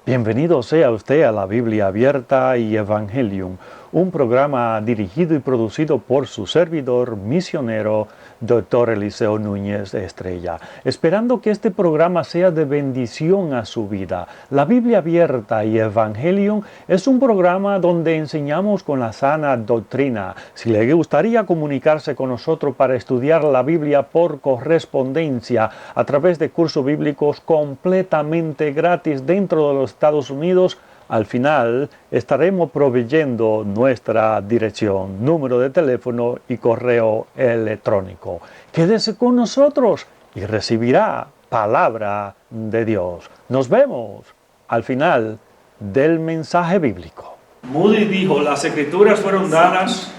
Bienvenido sea usted a la Biblia Abierta y Evangelium, un programa dirigido y producido por su servidor misionero, Dr. Eliseo Núñez Estrella. Esperando que este programa sea de bendición a su vida. La Biblia Abierta y Evangelium es un programa donde enseñamos con la sana doctrina. Si le gustaría comunicarse con nosotros para estudiar la Biblia por correspondencia a través de cursos bíblicos completamente gratis dentro de los Estados Unidos, al final estaremos proveyendo nuestra dirección, número de teléfono y correo electrónico. Quédese con nosotros y recibirá palabra de Dios. Nos vemos al final del mensaje bíblico. Moody dijo, las escrituras fueron dadas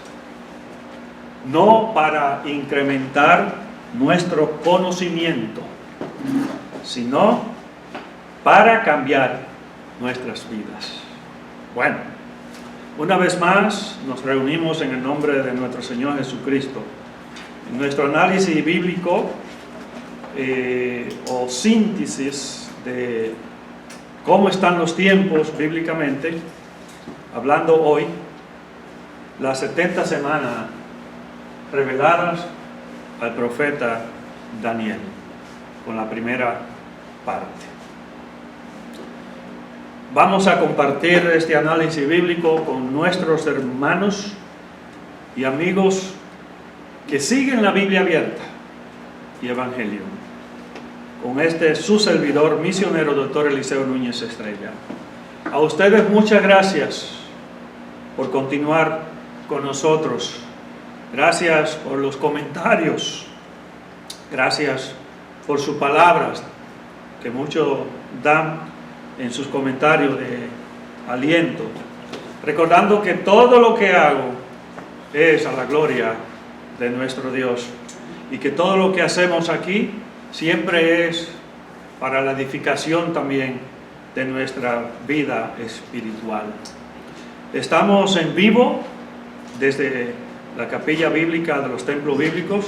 no para incrementar nuestro conocimiento, sino para cambiar nuestras vidas. Bueno, una vez más nos reunimos en el nombre de nuestro Señor Jesucristo. En nuestro análisis bíblico o síntesis de cómo están los tiempos bíblicamente, hablando hoy, las 70 semanas reveladas al profeta Daniel, con la primera parte. Vamos a compartir este análisis bíblico con nuestros hermanos y amigos que siguen la Biblia Abierta y Evangelio, con su servidor misionero, Dr. Eliseo Núñez Estrella. A ustedes muchas gracias por continuar con nosotros. Gracias por los comentarios. Gracias por sus palabras, que muchos dan en sus comentarios de aliento. Recordando que todo lo que hago es a la gloria de nuestro Dios. Y que todo lo que hacemos aquí siempre es para la edificación también de nuestra vida espiritual. Estamos en vivo desde la capilla bíblica de los templos bíblicos.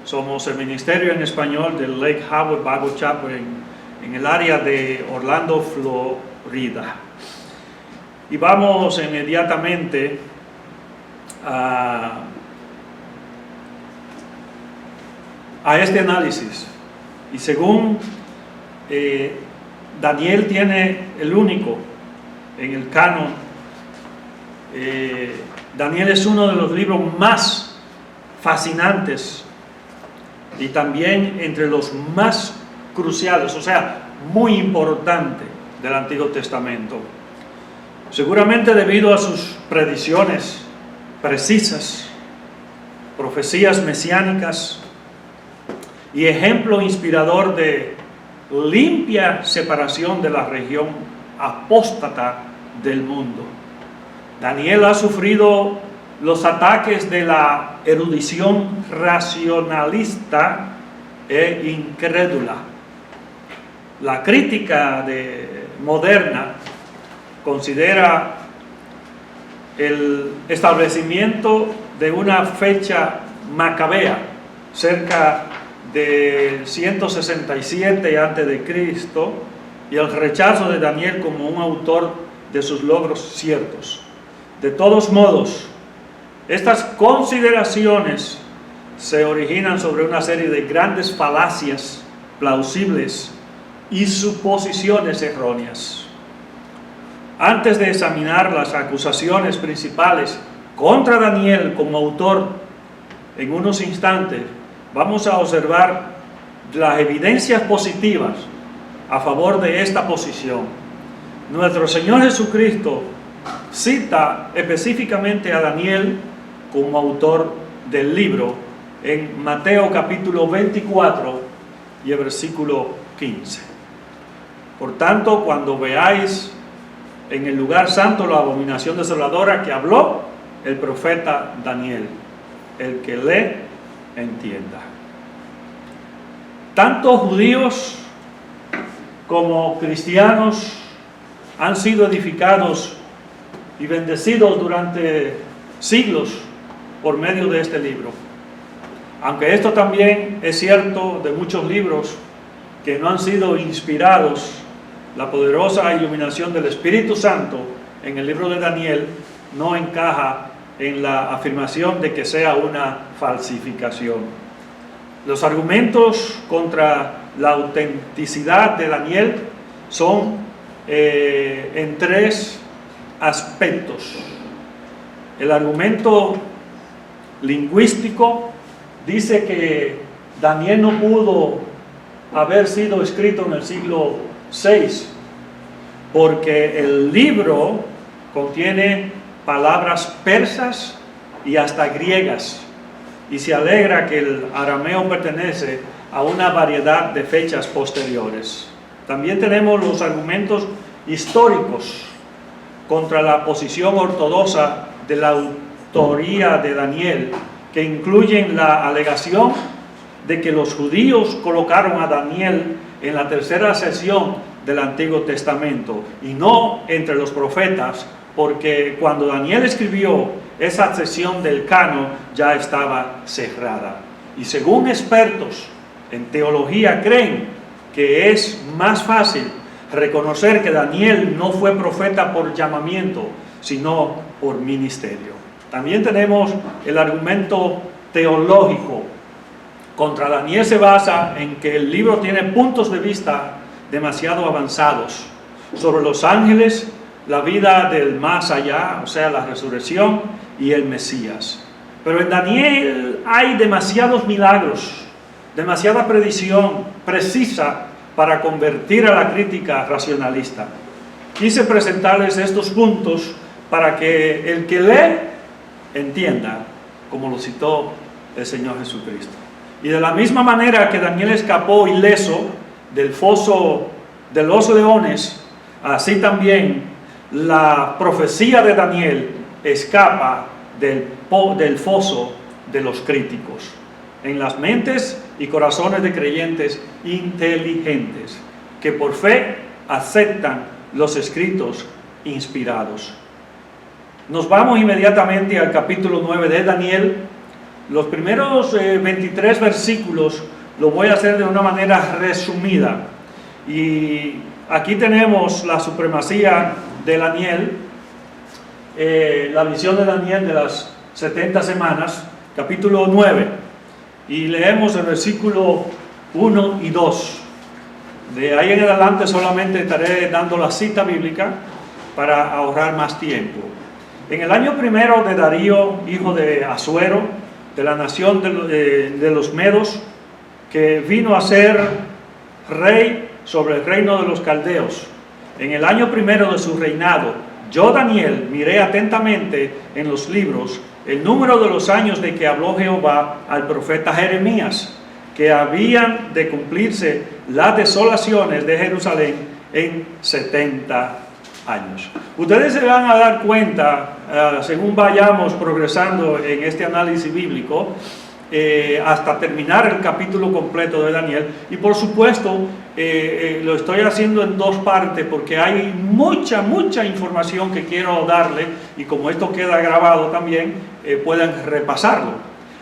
Somos el ministerio en español del Lake Howard Bible Chapel en el área de Orlando, Florida. Y vamos inmediatamente a este análisis. Y según Daniel tiene el único en el canon, Daniel es uno de los libros más fascinantes y también entre los más cruciales, o sea, muy importante del Antiguo Testamento. Seguramente debido a sus predicciones precisas, profecías mesiánicas y ejemplo inspirador de limpia separación de la región apóstata del mundo. Daniel ha sufrido los ataques de la erudición racionalista e incrédula. La crítica moderna considera el establecimiento de una fecha macabea cerca de 167 a.C. y el rechazo de Daniel como un autor de sus logros ciertos. De todos modos, estas consideraciones se originan sobre una serie de grandes falacias plausibles y suposiciones erróneas. Antes de examinar las acusaciones principales contra Daniel como autor en unos instantes, vamos a observar las evidencias positivas a favor de esta posición. Nuestro Señor Jesucristo cita específicamente a Daniel como autor del libro en Mateo capítulo 24 y el versículo 15. Por tanto, cuando veáis en el lugar santo la abominación desoladora que habló el profeta Daniel, el que lee, entienda. Tanto judíos como cristianos han sido edificados y bendecidos durante siglos por medio de este libro. Aunque esto también es cierto de muchos libros que no han sido inspirados la poderosa iluminación del Espíritu Santo en el libro de Daniel no encaja en la afirmación de que sea una falsificación. Los argumentos contra la autenticidad de Daniel son en tres aspectos. El argumento lingüístico dice que Daniel no pudo haber sido escrito en el siglo VI porque el libro contiene palabras persas y hasta griegas, y se alegra que el arameo pertenece a una variedad de fechas posteriores. También tenemos los argumentos históricos contra la posición ortodoxa de la autoría de Daniel, que incluyen la alegación de que los judíos colocaron a Daniel en la tercera sección del Antiguo Testamento y no entre los profetas, porque cuando Daniel escribió, esa sección del canon ya estaba cerrada. Y según expertos en teología creen que es más fácil reconocer que Daniel no fue profeta por llamamiento, sino por ministerio. También tenemos el argumento teológico. Contra Daniel se basa en que el libro tiene puntos de vista demasiado avanzados sobre los ángeles, la vida del más allá, o sea, la resurrección y el Mesías. Pero en Daniel hay demasiados milagros, demasiada predicción precisa para convertir a la crítica racionalista. Quise presentarles estos puntos para que el que lee entienda, como lo citó el Señor Jesucristo. Y de la misma manera que Daniel escapó ileso del foso de los leones, así también la profecía de Daniel escapa del foso de los críticos en las mentes y corazones de creyentes inteligentes que por fe aceptan los escritos inspirados. Nos vamos inmediatamente al capítulo 9 de Daniel. Los primeros 23 versículos lo voy a hacer de una manera resumida. Y aquí tenemos la supremacía de Daniel, la visión de Daniel de las 70 semanas, capítulo 9. Y leemos el versículo 1 y 2. De ahí en adelante solamente estaré dando la cita bíblica para ahorrar más tiempo. En el año primero de Darío, hijo de Asuero, de la nación de los Medos, que vino a ser rey sobre el reino de los caldeos. En el año primero de su reinado, yo, Daniel, miré atentamente en los libros el número de los años de que habló Jehová al profeta Jeremías, que habían de cumplirse las desolaciones de Jerusalén en 70 años. Ustedes se van a dar cuenta, según vayamos progresando en este análisis bíblico, hasta terminar el capítulo completo de Daniel. Y por supuesto, lo estoy haciendo en dos partes porque hay mucha información que quiero darle, y como esto queda grabado también, puedan repasarlo.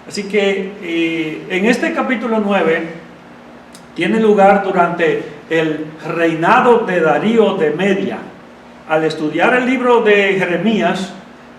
Así que en este capítulo 9 tiene lugar durante el reinado de Darío de Media. Al estudiar el libro de Jeremías,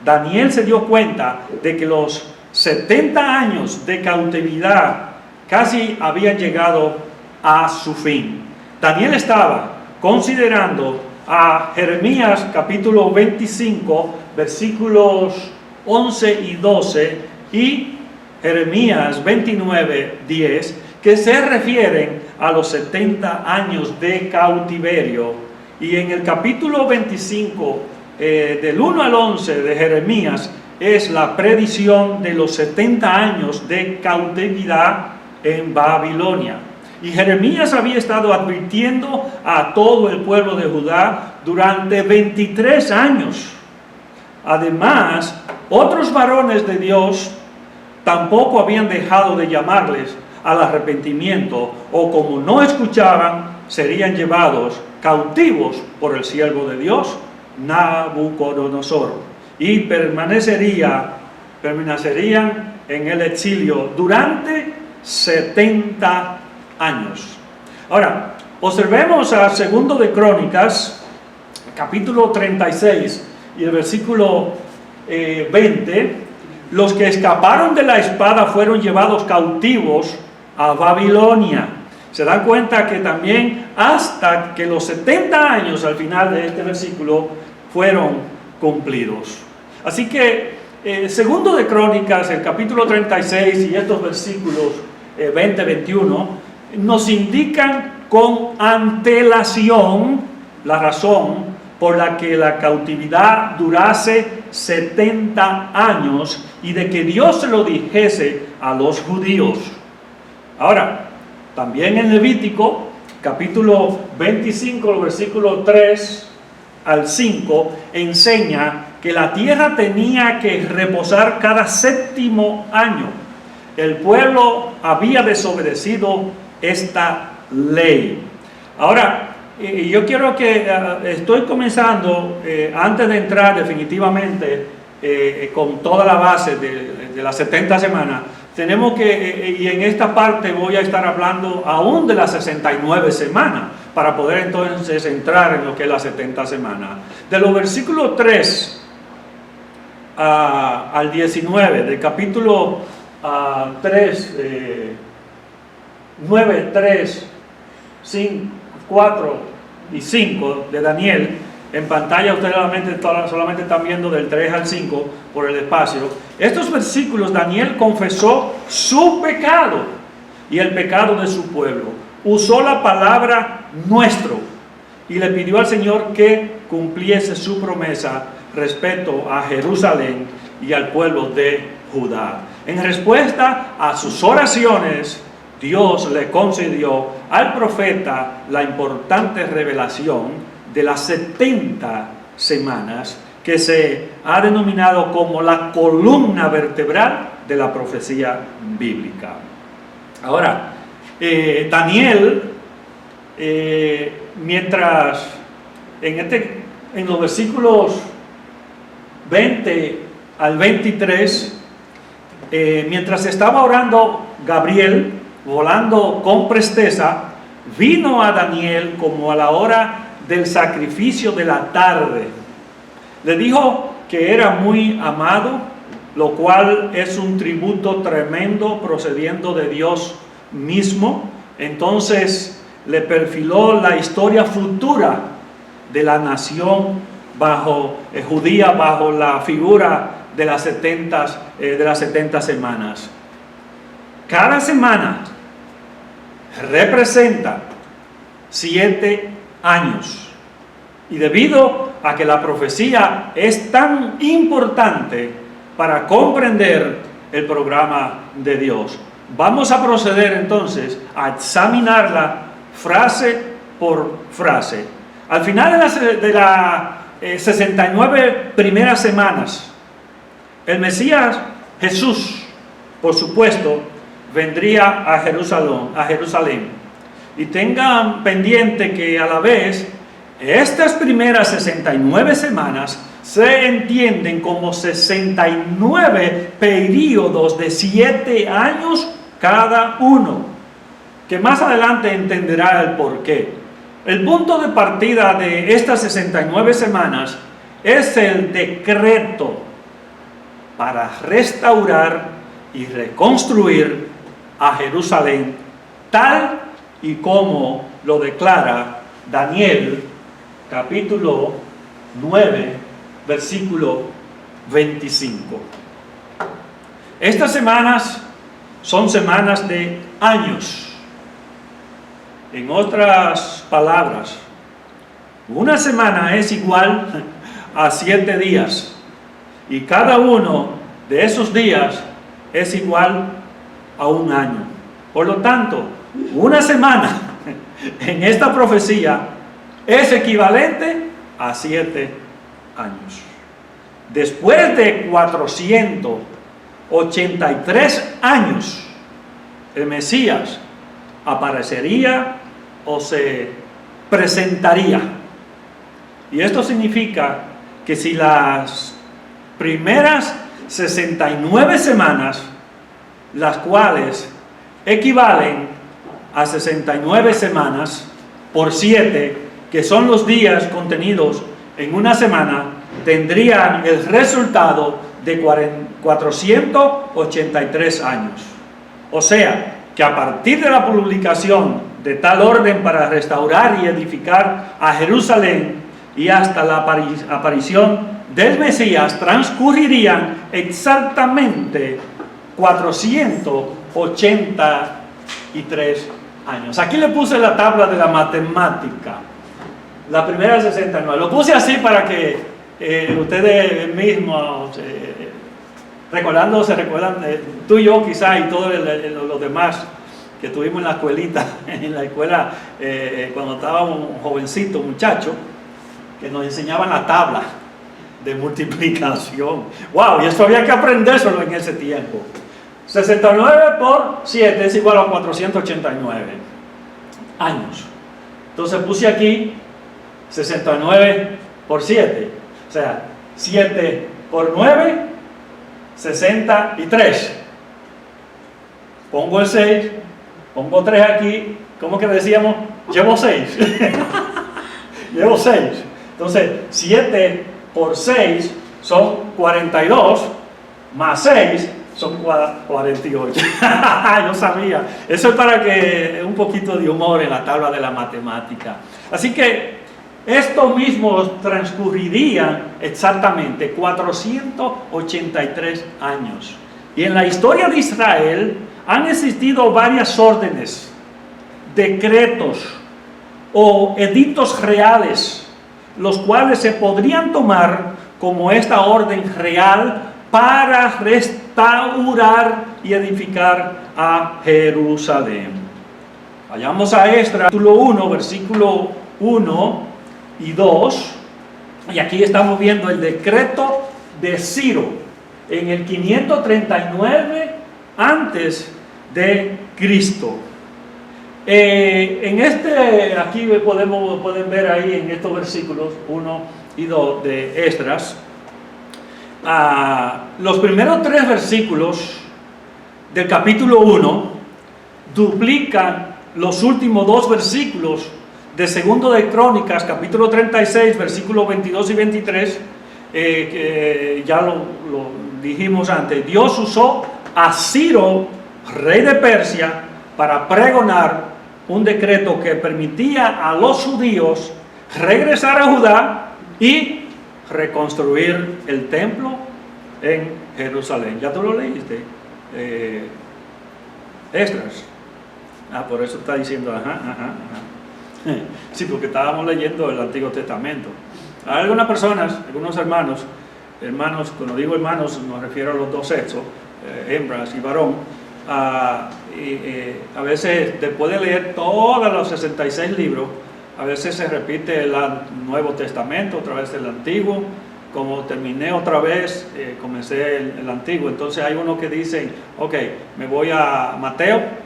Daniel se dio cuenta de que los 70 años de cautividad casi habían llegado a su fin. Daniel estaba considerando a Jeremías capítulo 25, versículos 11 y 12, y Jeremías 29, 10, que se refieren a los 70 años de cautiverio. Y en el capítulo 25, del 1 al 11 de Jeremías, es la predicción de los 70 años de cautividad en Babilonia. Y Jeremías había estado advirtiendo a todo el pueblo de Judá durante 23 años. Además, otros varones de Dios tampoco habían dejado de llamarles al arrepentimiento, o como no escuchaban, serían llevados cautivos por el siervo de Dios, Nabucodonosor, y permanecerían en el exilio durante 70 años. Ahora, Observemos a Segundo de Crónicas, capítulo 36 y el versículo 20. Los que escaparon de la espada fueron llevados cautivos a Babilonia. Se dan cuenta que también hasta que los 70 años al final de este versículo fueron cumplidos. Así que Segundo de Crónicas, el capítulo 36 y estos versículos 20-21 nos indican con antelación la razón por la que la cautividad durase 70 años y de que Dios se lo dijese a los judíos. Ahora, también en Levítico, capítulo 25, versículo 3 al 5, enseña que la tierra tenía que reposar cada 7º año. El pueblo había desobedecido esta ley. Ahora, yo quiero que estoy comenzando, antes de entrar definitivamente con toda la base de las 70 semanas, tenemos que, y en esta parte voy a estar hablando aún de las 69 semanas, para poder entonces entrar en lo que es las 70 semanas. De los versículos 3 al 19, del capítulo 9, 3, 5, 4 y 5 de Daniel. En pantalla ustedes solamente están viendo del 3 al 5 por el espacio. Estos versículos, Daniel confesó su pecado y el pecado de su pueblo. Usó la palabra nuestro y le pidió al Señor que cumpliese su promesa respecto a Jerusalén y al pueblo de Judá. En respuesta a sus oraciones, Dios le concedió al profeta la importante revelación de las 70 semanas, que se ha denominado como la columna vertebral de la profecía bíblica. Ahora, Daniel, mientras en los versículos 20 al 23, mientras estaba orando Gabriel, volando con presteza, vino a Daniel como a la hora del sacrificio de la tarde. Le dijo que era muy amado, lo cual es un tributo tremendo procediendo de Dios mismo. Entonces le perfiló la historia futura de la nación judía bajo la figura de las 70 semanas. Cada semana representa 7 años. Y debido a que la profecía es tan importante para comprender el programa de Dios, vamos a proceder entonces a examinarla frase por frase. Al final de las 69 primeras semanas, el Mesías Jesús, por supuesto, vendría a Jerusalén. Y tengan pendiente que a la vez estas primeras 69 semanas se entienden como 69 períodos de 7 años cada uno, que más adelante entenderá el porqué. El punto de partida de estas 69 semanas es el decreto para restaurar y reconstruir a Jerusalén, tal y como lo declara Daniel, capítulo 9, versículo 25. Estas semanas son semanas de años. En otras palabras, una semana es igual a 7 días, y cada uno de esos días es igual a un año. Por lo tanto, una semana en esta profecía es equivalente a 7 años. Después de 483 años, el Mesías aparecería o se presentaría. Y esto significa que si las primeras 69 semanas, las cuales equivalen a 69 semanas, por 7, que son los días contenidos en una semana, tendrían el resultado de 483 años. O sea, que a partir de la publicación de tal orden para restaurar y edificar a Jerusalén y hasta la aparición del Mesías, transcurrirían exactamente 483 años. Aquí le puse la tabla de la matemática. La primera es 69. Lo puse así para que ustedes mismos, se recuerdan, tú y yo quizá y todos los demás que tuvimos en la escuelita, en la escuela cuando estábamos jovencitos, muchachos, que nos enseñaban la tabla de multiplicación. ¡Wow! Y esto había que aprendérselo en ese tiempo. 69 por 7 es igual a 489 años. Entonces puse aquí 69 por 7. O sea, 7 por 9, 63. Pongo el 6, pongo 3 aquí. ¿Cómo que decíamos? Llevo 6. Llevo 6. Entonces, 7 por 6 son 42, más 6 son 48. Yo sabía. Eso es para que un poquito de humor en la tabla de la matemática. Así que esto mismo transcurriría exactamente 483 años. Y en la historia de Israel han existido varias órdenes, decretos o edictos reales, los cuales se podrían tomar como esta orden real para restaurar y edificar a Jerusalén. Vayamos a Esdras, capítulo 1, versículo 1 y 2, y aquí estamos viendo el decreto de Ciro en el 539 antes de Cristo. Aquí pueden ver ahí en estos versículos 1 y 2 de Esdras, los primeros 3 versículos del capítulo 1 duplican los últimos 2 versículos de Segundo de Crónicas, capítulo 36, versículos 22 y 23, que ya lo dijimos antes. Dios usó a Ciro, rey de Persia, para pregonar un decreto que permitía a los judíos regresar a Judá y reconstruir el templo en Jerusalén. ¿Ya tú lo leíste? Esdras. Por eso está diciendo, Sí, porque estábamos leyendo el Antiguo Testamento. Hay algunas personas, algunos hermanos, cuando digo hermanos, me refiero a los dos sexos, hembras y varón, a veces después de leer todos los 66 libros, a veces se repite el Nuevo Testamento, otra vez el Antiguo. Como terminé otra vez, comencé el Antiguo. Entonces hay unos que dicen, ok, me voy a Mateo,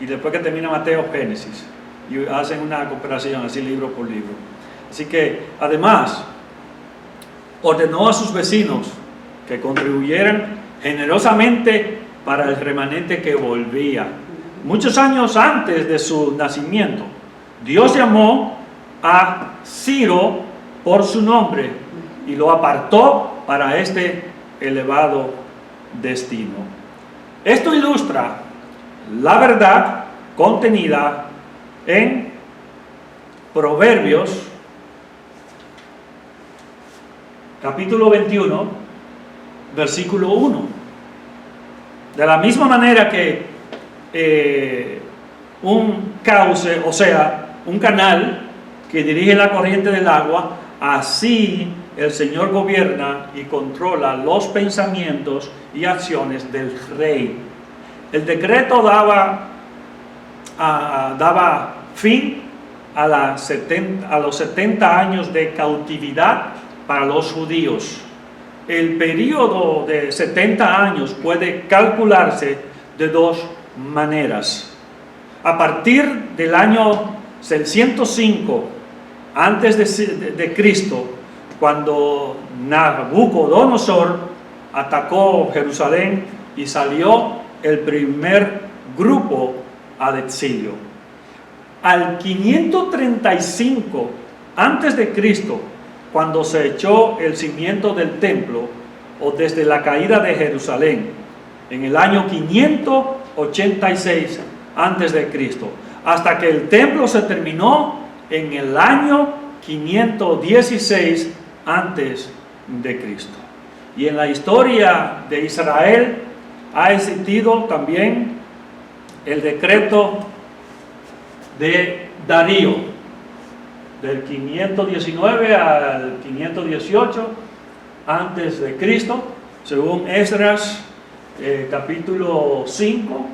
y después que termina Mateo, Génesis. Y hacen una comparación así libro por libro. Así que además ordenó a sus vecinos que contribuyeran generosamente para el remanente que volvía. Muchos años antes de su nacimiento, Dios llamó a Ciro por su nombre y lo apartó para este elevado destino. Esto ilustra la verdad contenida en Proverbios capítulo 21 versículo 1. De la misma manera que un cauce, o sea, un canal que dirige la corriente del agua, así el Señor gobierna y controla los pensamientos y acciones del rey. El decreto daba fin a los 70 años de cautividad para los judíos. El periodo de 70 años puede calcularse de dos maneras. A partir del año 605 antes de Cristo, cuando Nabucodonosor atacó Jerusalén y salió el primer grupo al exilio. al 535 antes de Cristo, cuando se echó el cimiento del templo, o desde la caída de Jerusalén, en el año 586 antes de Cristo, hasta que el templo se terminó en el año 516 antes de Cristo. Y en la historia de Israel ha existido también el decreto de Darío, del 519 al 518 antes de Cristo, según Esdras capítulo 5,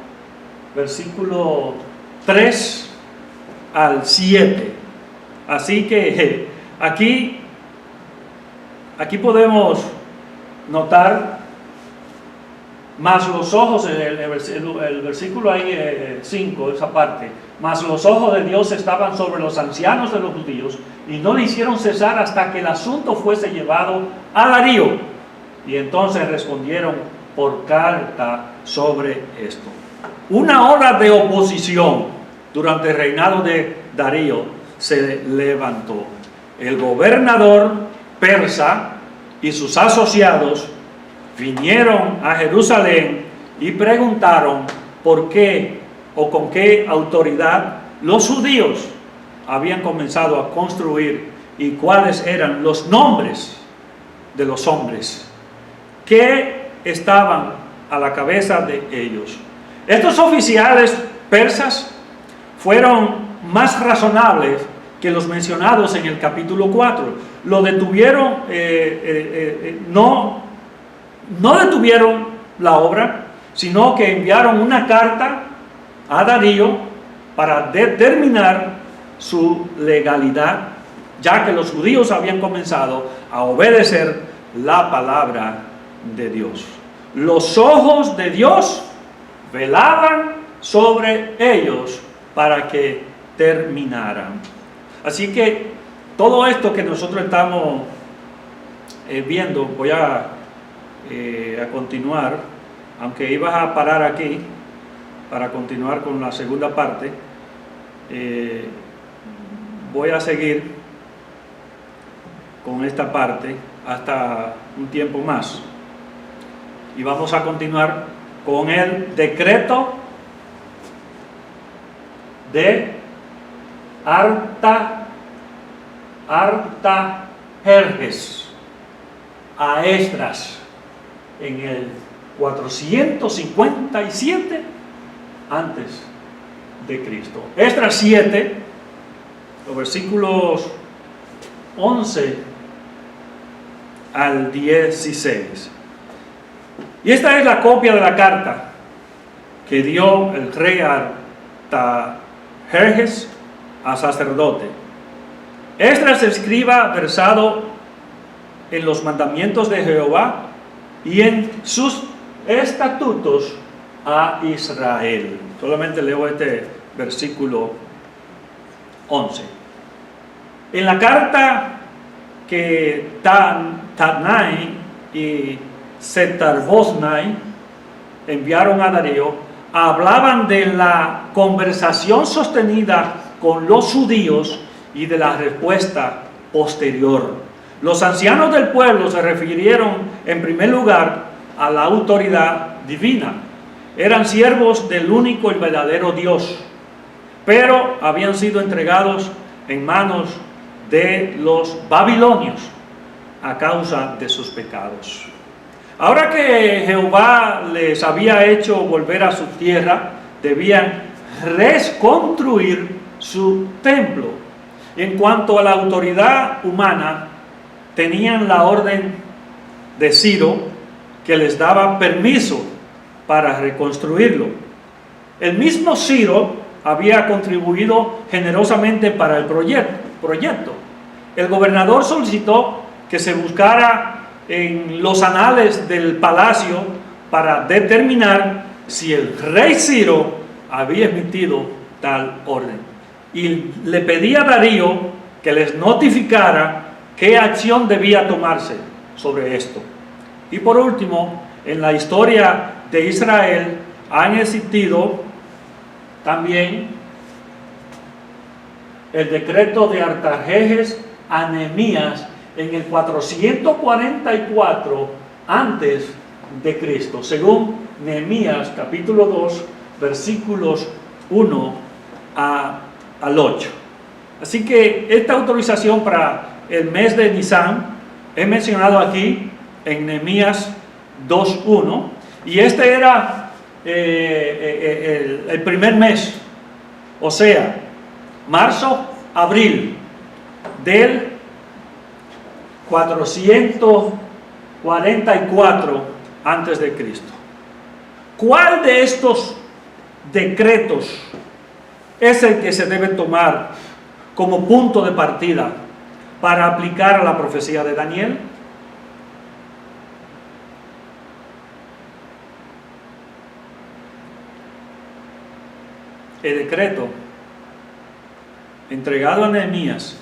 versículo 3 al 7. Así que aquí podemos notar más los ojos, el versículo ahí 5, esa parte, mas los ojos de Dios estaban sobre los ancianos de los judíos y no le hicieron cesar hasta que el asunto fuese llevado a Darío. Y entonces respondieron por carta sobre esto. Una hora de oposición durante el reinado de Darío se levantó. El gobernador persa y sus asociados vinieron a Jerusalén y preguntaron por qué o con qué autoridad los judíos habían comenzado a construir y cuáles eran los nombres de los hombres que estaban a la cabeza de ellos. Estos oficiales persas fueron más razonables que los mencionados en el capítulo 4. Lo detuvieron, no detuvieron la obra, sino que enviaron una carta a Darío para determinar su legalidad, ya que los judíos habían comenzado a obedecer la palabra de Dios. Los ojos de Dios velaban sobre ellos para que terminaran. Así que todo esto que nosotros estamos viendo, voy a continuar, aunque ibas a parar aquí para continuar con la segunda parte, voy a seguir con esta parte hasta un tiempo más y vamos a continuar con el decreto de Artajerjes a Esdras en el 457 antes de Cristo. Esdras 7, los versículos 11 al 16. Y esta es la copia de la carta que dio el rey Artajerjes a sacerdote. Esdras, escriba, versado en los mandamientos de Jehová y en sus estatutos a Israel. Solamente leo este versículo 11. En la carta que Tatnai y Setarboznai enviaron a Darío, hablaban de la conversación sostenida con los judíos y de la respuesta posterior. Los ancianos del pueblo se refirieron en primer lugar a la autoridad divina. Eran siervos del único y verdadero Dios, pero habían sido entregados en manos de los babilonios a causa de sus pecados. Ahora que Jehová les había hecho volver a su tierra, debían reconstruir su templo. En cuanto a la autoridad humana, tenían la orden de Ciro que les daba permiso para reconstruirlo. El mismo Ciro había contribuido generosamente para el proyecto. El gobernador solicitó que se buscara en los anales del palacio para determinar si el rey Ciro había emitido tal orden. Y le pedía a Darío que les notificara qué acción debía tomarse sobre esto. Y por último, en la historia de Israel han existido también el decreto de Artajerjes a Nehemías en el 444 antes de Cristo, según Nehemías capítulo 2, versículos 1 al 8. Así que esta autorización para el mes de Nisan he mencionado aquí en Nehemías 2.1, y este era el primer mes, o sea, marzo, abril del 444 antes de Cristo. ¿Cuál de estos decretos es el que se debe tomar como punto de partida para aplicar a la profecía de Daniel? El decreto entregado a Nehemías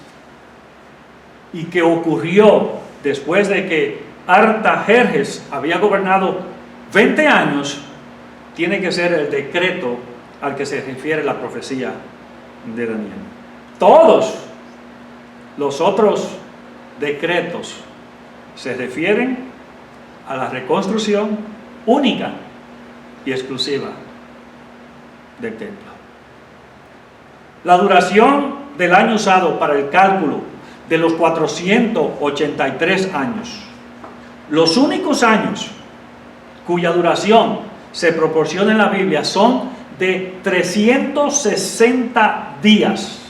y que ocurrió después de que Artajerjes había gobernado 20 años, tiene que ser el decreto al que se refiere la profecía de Daniel. Todos los otros decretos se refieren a la reconstrucción única y exclusiva del templo. La duración del año usado para el cálculo de los 483 años, los únicos años cuya duración se proporciona en la Biblia son de 360 días.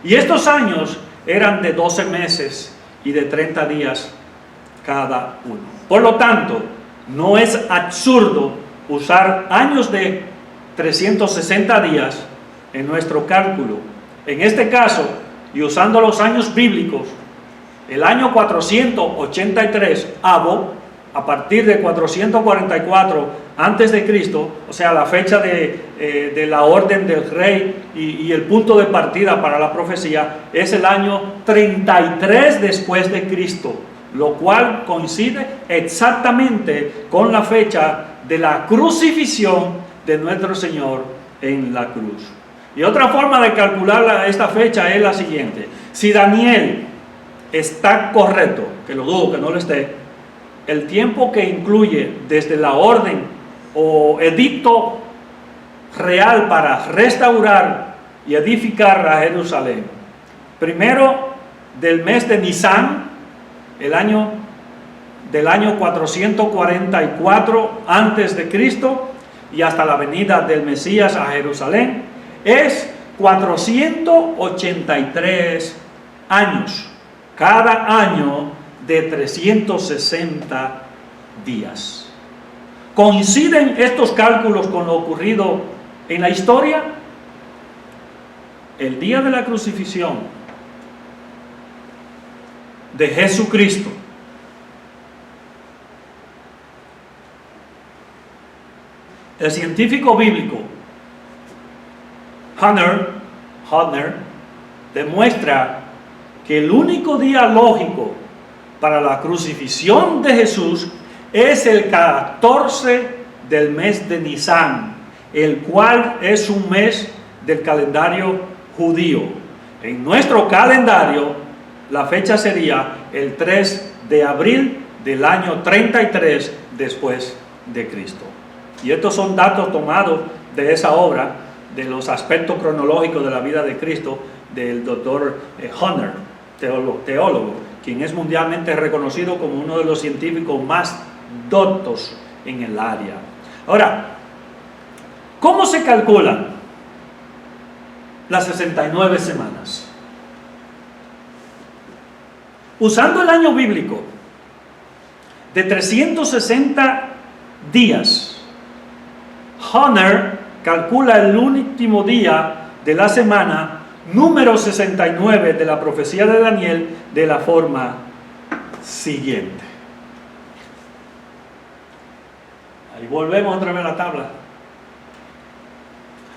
Y estos años eran de 12 meses y de 30 días cada uno. Por lo tanto, no es absurdo usar años de 360 días en nuestro cálculo. En este caso, y usando los años bíblicos, el año 483 Abo, a partir de 444 antes de Cristo, o sea, la fecha de la orden del rey y el punto de partida para la profecía, es el año 33 después de Cristo, lo cual coincide exactamente con la fecha de la crucifixión de nuestro Señor en la cruz. Y otra forma de calcular esta fecha es la siguiente: si Daniel está correcto, que lo dudo que no lo esté, el tiempo que incluye desde la orden o edicto real para restaurar y edificar a Jerusalén, primero del mes de Nisan, del año 444 antes de Cristo, y hasta la venida del Mesías a Jerusalén, es 483 años, cada año de 360 días. ¿Coinciden estos cálculos con lo ocurrido en la historia? El día de la crucifixión de Jesucristo, el científico bíblico Hodner demuestra que el único día lógico para la crucifixión de Jesús es el 14 del mes de Nisan, el cual es un mes del calendario judío. En nuestro calendario, la fecha sería el 3 de abril del año 33 después de Cristo. Y estos son datos tomados de esa obra, de los aspectos cronológicos de la vida de Cristo, del doctor Hodner, teólogo, quien es mundialmente reconocido como uno de los científicos más doctos en el área. Ahora, ¿cómo se calculan las 69 semanas? Usando el año bíblico de 360 días, Hodner calcula el último día de la semana número 69 de la profecía de Daniel de la forma siguiente. Ahí volvemos otra vez a la tabla.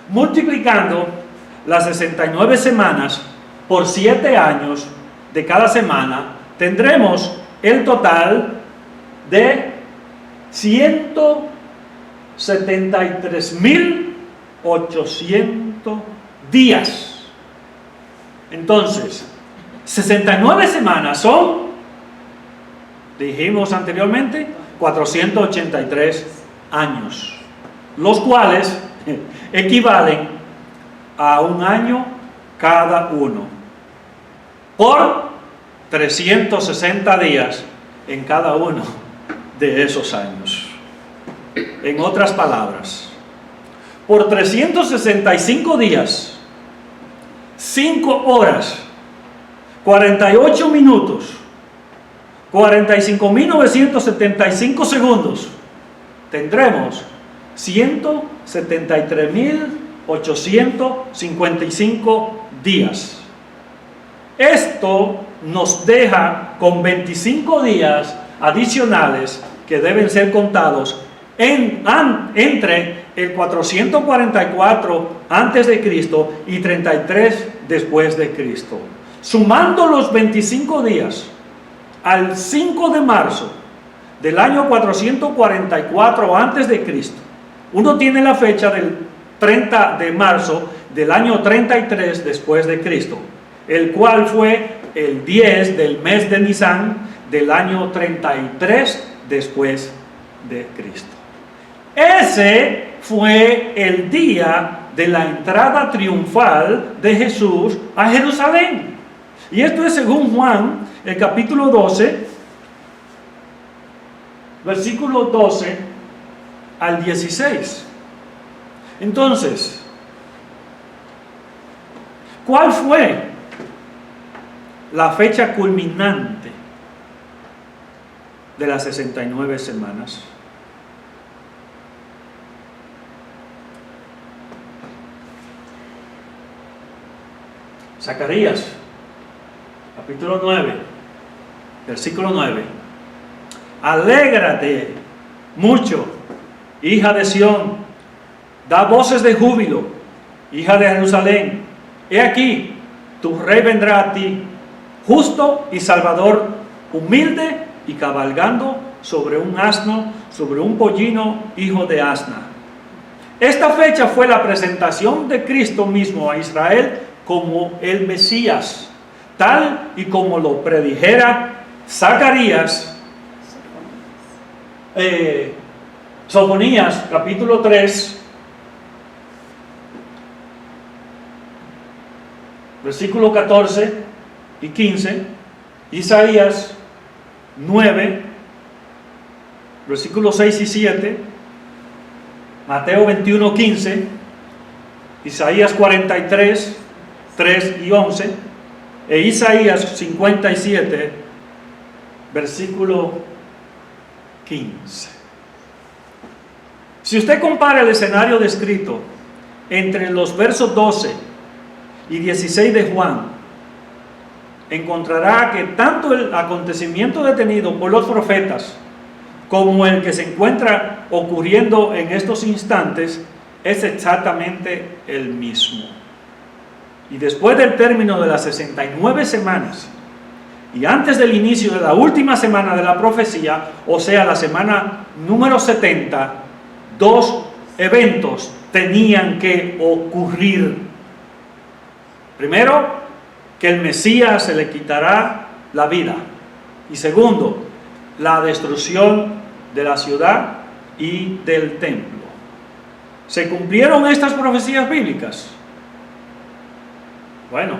Multiplicando las 69 semanas por 7 años de cada semana, tendremos el total de 173.800 días. Entonces, 69 semanas son, dijimos anteriormente, 483 años, los cuales equivalen a un año cada uno, por 360 días en cada uno de esos años. En otras palabras, por 365 días, 5 horas, 48 minutos, 45.975 segundos, tendremos 173.855 días. Esto nos deja con 25 días adicionales que deben ser contados entre el 444 antes de Cristo y 33 después de Cristo. Sumando los 25 días al 5 de marzo del año 444 antes de Cristo, uno tiene la fecha del 30 de marzo del año 33 después de Cristo, el cual fue el 10 del mes de Nisan del año 33 después de Cristo. Ese fue el día de la entrada triunfal de Jesús a Jerusalén. Y esto es según Juan, el capítulo 12, versículo 12 al 16. Entonces, ¿cuál fue la fecha culminante de las 69 semanas? Zacarías, capítulo 9, versículo 9. Alégrate mucho, hija de Sión, da voces de júbilo, hija de Jerusalén. He aquí, tu rey vendrá a ti, justo y salvador, humilde y cabalgando sobre un asno, sobre un pollino, hijo de asna. Esta fecha fue la presentación de Cristo mismo a Israel como el Mesías, tal y como lo predijera Zacarías, Sofonías capítulo 3, versículo 14 y 15, Isaías 9, versículos 6 y 7, Mateo 21, 15, Isaías 43, 3 y 11, e Isaías 57, versículo 15. Si usted compara el escenario descrito entre los versos 12 y 16 de Juan, encontrará que tanto el acontecimiento detenido por los profetas como el que se encuentra ocurriendo en estos instantes es exactamente el mismo. Y después del término de las 69 semanas y antes del inicio de la última semana de la profecía, o sea, la semana número 70, dos eventos tenían que ocurrir. Primero, que el Mesías se le quitará la vida. Y segundo, la destrucción de la ciudad y del templo. ¿Se cumplieron estas profecías bíblicas? Bueno,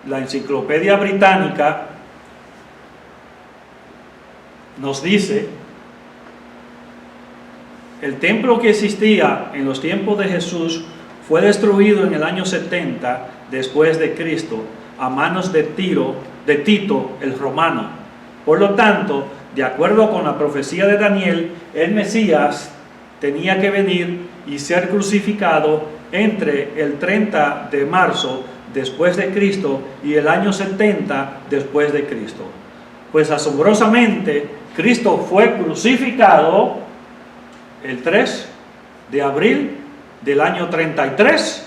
la Enciclopedia Británica nos dice: el templo que existía en los tiempos de Jesús fue destruido en el año 70 después de Cristo a manos de Tito el romano. Por lo tanto, de acuerdo con la profecía de Daniel, el Mesías tenía que venir y ser crucificado entre el 30 de marzo después de Cristo y el año 70 después de Cristo. Pues asombrosamente, Cristo fue crucificado el 3 de abril del año 33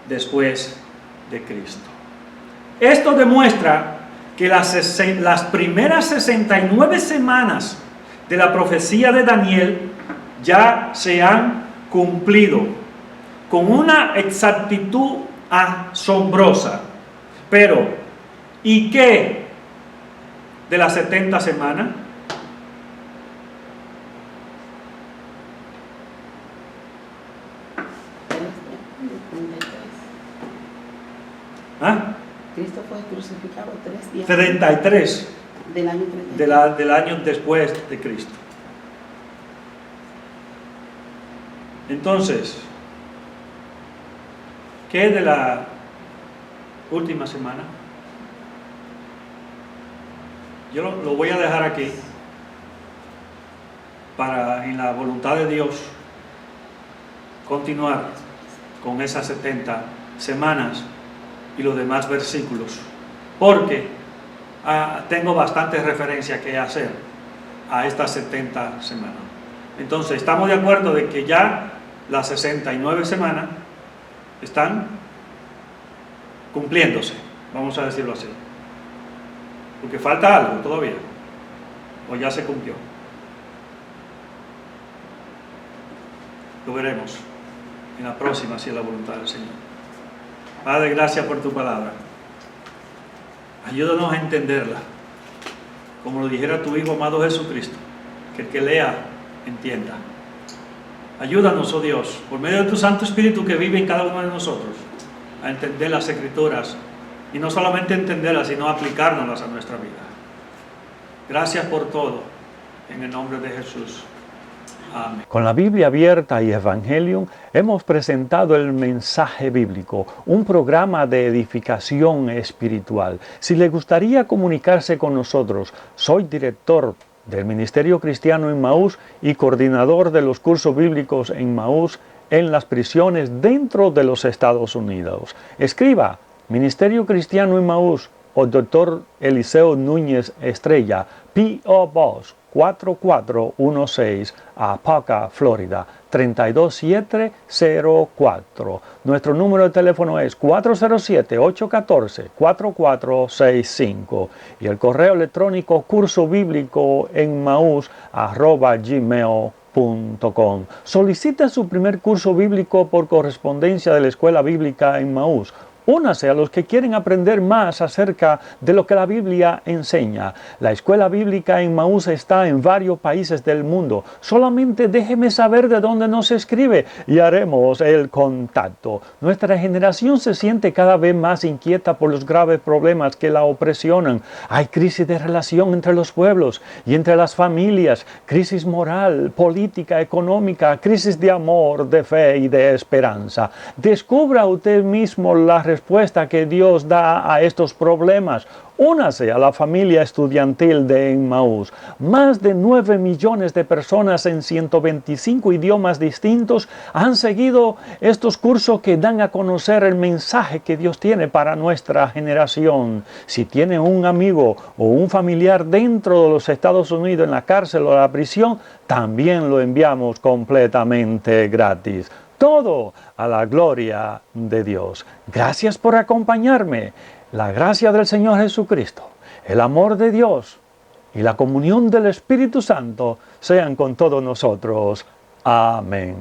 después de Cristo. Esto demuestra que las primeras 69 semanas de la profecía de Daniel ya se han cumplido con una exactitud asombrosa. Pero, ¿y qué de las 70 semanas? ¿Ah? Cristo fue crucificado 3 días 33 del año 33. del año después de Cristo. Entonces, ¿qué de la última semana? Yo lo voy a dejar aquí para, en la voluntad de Dios, continuar con esas 70 semanas y los demás versículos, porque tengo bastante referencia que hacer a estas 70 semanas. Entonces, estamos de acuerdo de que ya las 69 semanas están cumpliéndose, vamos a decirlo así, porque falta algo todavía, o ya se cumplió. Lo veremos en la próxima, si es la voluntad del Señor. Padre, gracias por tu palabra. Ayúdanos a entenderla, como lo dijera tu Hijo amado Jesucristo, que el que lea, entienda. Ayúdanos, oh Dios, por medio de tu Santo Espíritu que vive en cada uno de nosotros, a entender las Escrituras, y no solamente entenderlas, sino aplicárnoslas a nuestra vida. Gracias por todo, en el nombre de Jesús. Amén. Con la Biblia abierta y Evangelium hemos presentado el mensaje bíblico, un programa de edificación espiritual. Si le gustaría comunicarse con nosotros, soy director del Ministerio Cristiano Emmaús y coordinador de los cursos bíblicos Emmaús en las prisiones dentro de los Estados Unidos. Escriba Ministerio Cristiano Emmaús o Dr. Eliseo Núñez Estrella, P.O. Box 4416, Apoca, Florida 32704. Nuestro número de teléfono es 407-814-4465 y el correo electrónico cursobíblicoenmaús@gmail.com. Solicite su primer curso bíblico por correspondencia de la Escuela Bíblica Emmaús. Únase a los que quieren aprender más acerca de lo que la Biblia enseña. La Escuela Bíblica Emmaús está en varios países del mundo. Solamente déjeme saber de dónde nos escribe y haremos el contacto. Nuestra generación se siente cada vez más inquieta por los graves problemas que la opresionan. Hay crisis de relación entre los pueblos y entre las familias, crisis moral, política, económica, crisis de amor, de fe y de esperanza. Descubra usted mismo la respuesta que Dios da a estos problemas. Únase a la familia estudiantil de Emmaús. Más de 9 millones de personas en 125 idiomas distintos han seguido estos cursos que dan a conocer el mensaje que Dios tiene para nuestra generación. Si tiene un amigo o un familiar dentro de los Estados Unidos en la cárcel o la prisión, también lo enviamos completamente gratis. Todo a la gloria de Dios. Gracias por acompañarme. La gracia del Señor Jesucristo, el amor de Dios y la comunión del Espíritu Santo sean con todos nosotros. Amén.